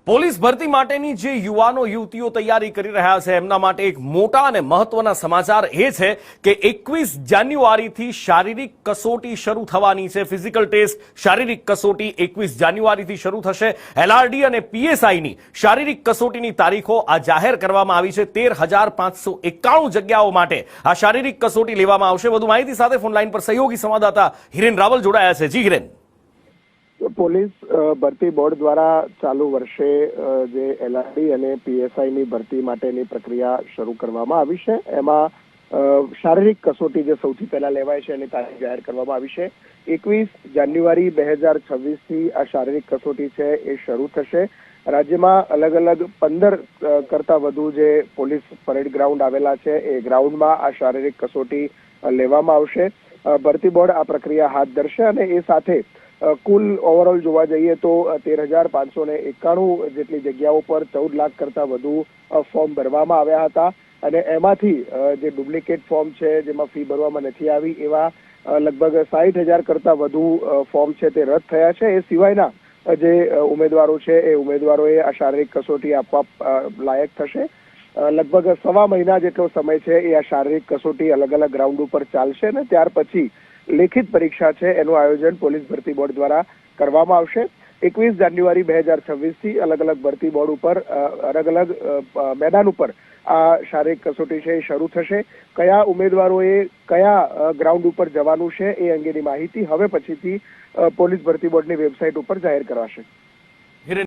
Police ભરતી માટેની જે યુવાનો યુવતીઓ તૈયારી કરી રહ્યા છે એમના માટે એક મોટા અને મહત્વના સમાચાર એ છે કે 21 જાન્યુઆરીથી શારીરિક કસોટી શરૂ થવાની છે। ફિઝિકલ ટેસ્ટ શારીરિક કસોટી 21 જાન્યુઆરીથી શરૂ થશે। એલઆરડી અને પીએસઆઈની શારીરિક કસોટીની તારીખો આ જાહેર કરવામાં આવી છે। 13,591 જગ્યાઓ માટે આ શારીરિક કસોટી લેવામાં આવશે। વધુ માહિતી સાથે ફોનલાઈન પર સહયોગી સંવાદદાતા હિરેન રાવલ જોડાયા છે। જી હિરેન। પોલીસ ભરતી બોર્ડ દ્વારા ચાલુ વર્ષે જે એલઆરડી અને પીએસઆઈની ભરતી માટેની પ્રક્રિયા શરૂ કરવામાં આવી છે। એમાં શારીરિક કસોટી જે સૌથી પહેલા લેવાય છે એની તારીખ જાહેર કરવામાં આવી છે। 21 જાન્યુઆરી 2026 થી આ શારીરિક કસોટી છે એ શરૂ થશે। રાજ્યમાં અલગ અલગ 15 કરતા વધુ જે પોલીસ પરેડ ગ્રાઉન્ડ આવેલા છે એ ગ્રાઉન્ડમાં આ શારીરિક કસોટી લેવામાં આવશે। ભરતી બોર્ડ આ પ્રક્રિયા હાથ ધરશે અને એ સાથે કુલ ઓવરઓલ જોવા જઈએ તો 13,591 જેટલી જગ્યાઓ પર 14 લાખ કરતા વધુ ફોર્મ ભરવામાં આવ્યા હતા અને એમાંથી જે ડુપ્લિકેટ ફોર્મ છે જેમાં ફી ભરવામાં નથી આવી એવા લગભગ 60,000 કરતા વધુ ફોર્મ છે તે રદ થયા છે। એ સિવાયના જે ઉમેદવારો છે એ ઉમેદવારોએ આ શારીરિક કસોટી આપવા લાયક થશે। લગભગ સવા મહિના જેટલો સમય છે એ આ શારીરિક કસોટી અલગ અલગ ગ્રાઉન્ડ ઉપર ચાલશે અને ત્યાર પછી લેખિત પરીક્ષા છે એનું આયોજન પોલીસ ભરતી બોર્ડ દ્વારા કરવામાં આવશે। 21 જાન્યુઆરી 2026 થી અલગ અલગ ભરતી બોર્ડ ઉપર અલગ અલગ મેદાન ઉપર આ શારીરિક કસોટી છે એ શરૂ થશે। કયા ઉમેદવારોએ કયા ગ્રાઉન્ડ ઉપર જવાનું છે એ અંગેની માહિતી હવે પછીથી પોલીસ ભરતી બોર્ડની વેબસાઇટ ઉપર જાહેર કરાશે।